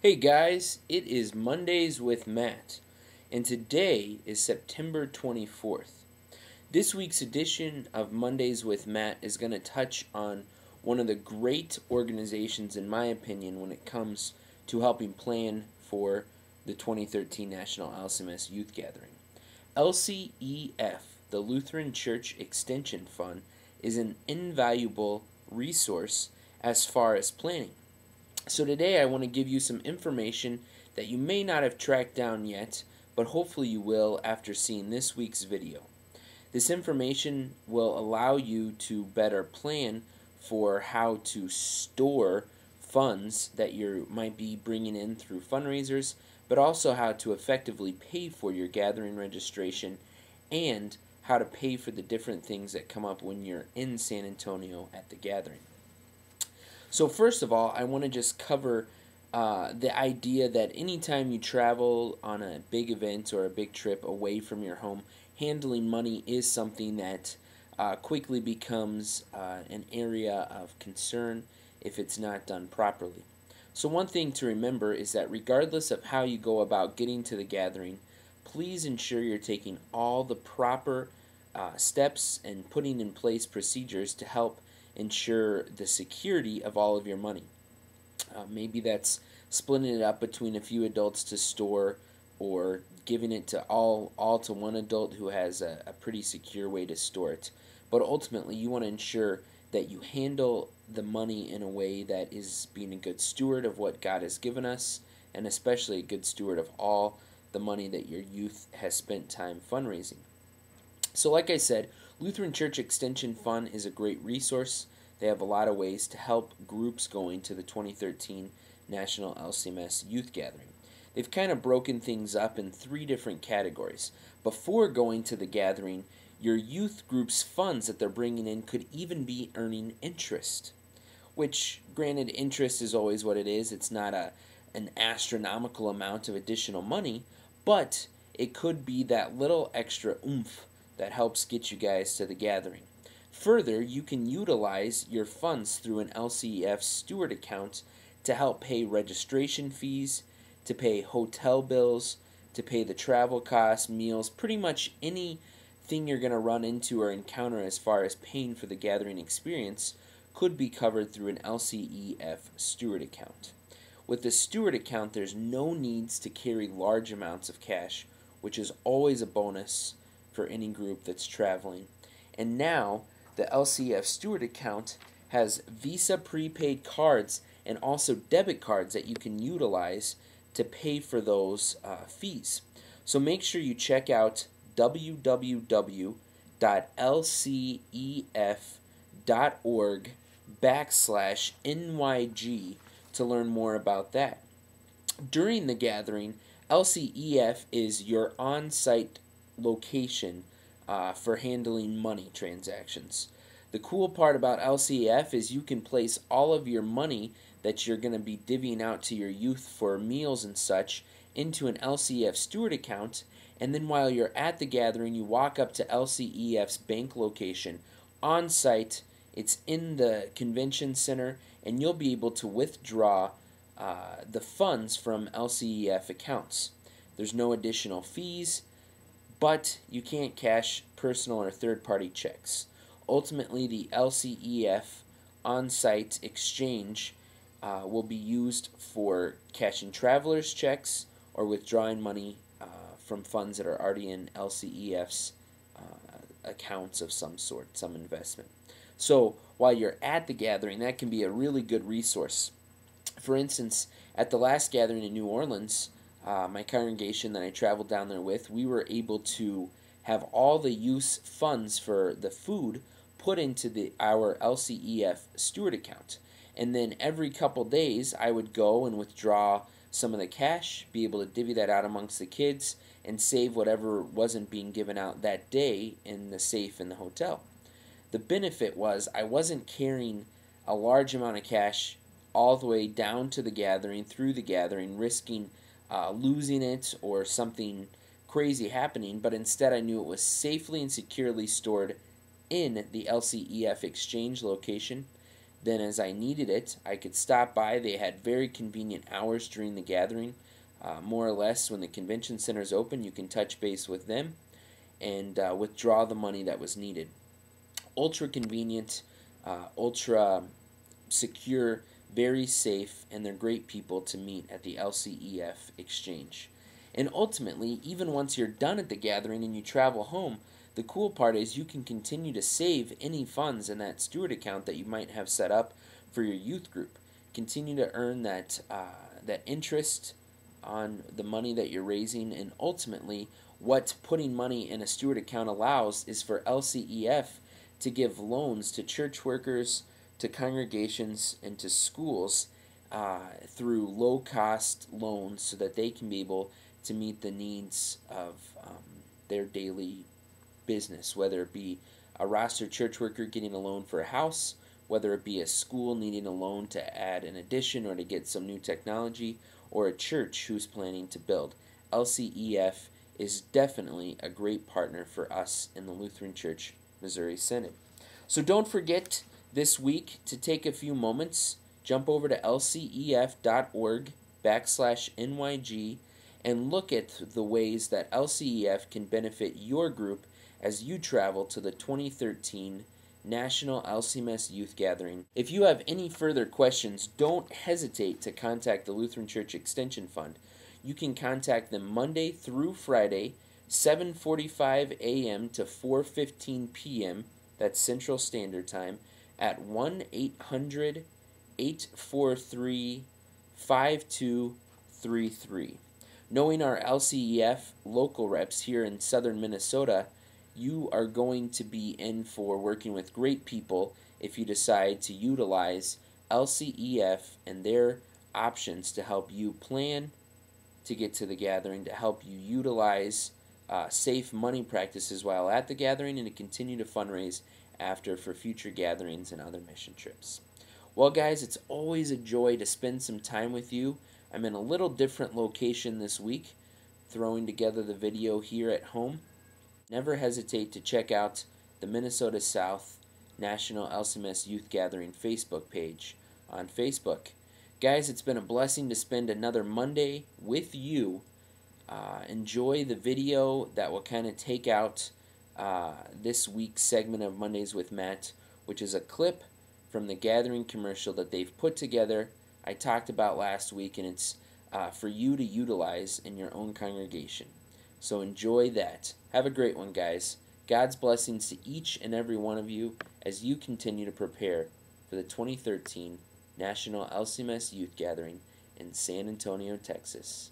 Hey guys, it is Mondays with Matt, and today is September 24th. This week's edition of Mondays with Matt is going to touch on one of the great organizations, in my opinion, when it comes to helping plan for the 2013 National LCMS Youth Gathering. LCEF, the Lutheran Church Extension Fund, is an invaluable resource as far as planning. So today I want to give you some information that you may not have tracked down yet, but hopefully you will after seeing this week's video. This information will allow you to better plan for how to store funds that you might be bringing in through fundraisers, but also how to effectively pay for your gathering registration and how to pay for the different things that come up when you're in San Antonio at the gathering. So first of all, I want to just cover the idea that anytime you travel on a big event or a big trip away from your home, handling money is something that quickly becomes an area of concern if it's not done properly. So one thing to remember is that regardless of how you go about getting to the gathering, please ensure you're taking all the proper steps and putting in place procedures to help ensure the security of all of your money. Maybe that's splitting it up between a few adults to store, or giving it to all to one adult who has a pretty secure way to store it. But ultimately, you want to ensure that you handle the money in a way that is being a good steward of what God has given us, and especially a good steward of all the money that your youth has spent time fundraising. So like I said, Lutheran Church Extension Fund is a great resource. They have a lot of ways to help groups going to the 2013 National LCMS Youth Gathering. They've kind of broken things up in three different categories. Before going to the gathering, your youth group's funds that they're bringing in could even be earning interest, which, granted, interest is always what it is. It's not an astronomical amount of additional money, but it could be that little extra oomph that helps get you guys to the gathering. Further, you can utilize your funds through an LCEF steward account to help pay registration fees, to pay hotel bills, to pay the travel costs, meals, pretty much anything you're going to run into or encounter as far as paying for the gathering experience could be covered through an LCEF steward account. With the steward account, there's no needs to carry large amounts of cash, which is always a bonus for any group that's traveling. And now the LCEF steward account has Visa prepaid cards and also debit cards that you can utilize to pay for those fees. So make sure you check out www.lcef.org/NYG to learn more about that. During the gathering, LCEF is your on-site location for handling money transactions. The cool part about LCEF is you can place all of your money that you're going to be divvying out to your youth for meals and such into an LCEF steward account, and then while you're at the gathering, you walk up to LCEF's bank location on site. It's in the convention center, and you'll be able to withdraw the funds from LCEF accounts. There's no additional fees, but you can't cash personal or third-party checks. Ultimately, the LCEF on-site exchange will be used for cashing travelers' checks or withdrawing money from funds that are already in LCEF's accounts of some sort, some investment. So while you're at the gathering, that can be a really good resource. For instance, at the last gathering in New Orleans, my congregation that I traveled down there with, we were able to have all the use funds for the food put into our LCEF steward account. And then every couple days, I would go and withdraw some of the cash, be able to divvy that out amongst the kids, and save whatever wasn't being given out that day in the safe in the hotel. The benefit was I wasn't carrying a large amount of cash all the way down to the gathering, through the gathering, risking losing it or something crazy happening, but instead I knew it was safely and securely stored in the LCEF exchange location. Then as I needed it, I could stop by. They had very convenient hours during the gathering. More or less, when the convention center is open, you can touch base with them and withdraw the money that was needed. Ultra convenient, ultra secure, very safe, and they're great people to meet at the LCEF exchange. And ultimately, even once you're done at the gathering and you travel home, the cool part is you can continue to save any funds in that steward account that you might have set up for your youth group. Continue to earn that interest on the money that you're raising, and ultimately, what putting money in a steward account allows is for LCEF to give loans to church workers, to congregations, and to schools through low-cost loans so that they can be able to meet the needs of their daily business, whether it be a roster church worker getting a loan for a house, whether it be a school needing a loan to add an addition or to get some new technology, or a church who's planning to build. LCEF is definitely a great partner for us in the Lutheran Church Missouri Synod. So don't forget this week to take a few moments, jump over to lcef.org/NYG and look at the ways that LCEF can benefit your group as you travel to the 2013 National LCMS Youth Gathering. If you have any further questions, don't hesitate to contact the Lutheran Church Extension Fund. You can contact them Monday through Friday, 7:45 a.m. to 4:15 p.m., that's Central Standard Time, at 1-800-843-5233. Knowing our LCEF local reps here in southern Minnesota, you are going to be in for working with great people if you decide to utilize LCEF and their options to help you plan to get to the gathering, to help you utilize safe money practices while at the gathering, and to continue to fundraise after for future gatherings and other mission trips. Well, guys, it's always a joy to spend some time with you. I'm in a little different location this week, throwing together the video here at home. Never hesitate to check out the Minnesota South National LCMS Youth Gathering Facebook page on Facebook. Guys, it's been a blessing to spend another Monday with you. Enjoy the video that will kind of take out this week's segment of Mondays with Matt, which is a clip from the gathering commercial that they've put together. I talked about last week, and it's for you to utilize in your own congregation. So enjoy that. Have a great one, guys. God's blessings to each and every one of you as you continue to prepare for the 2013 National LCMS Youth Gathering in San Antonio, Texas.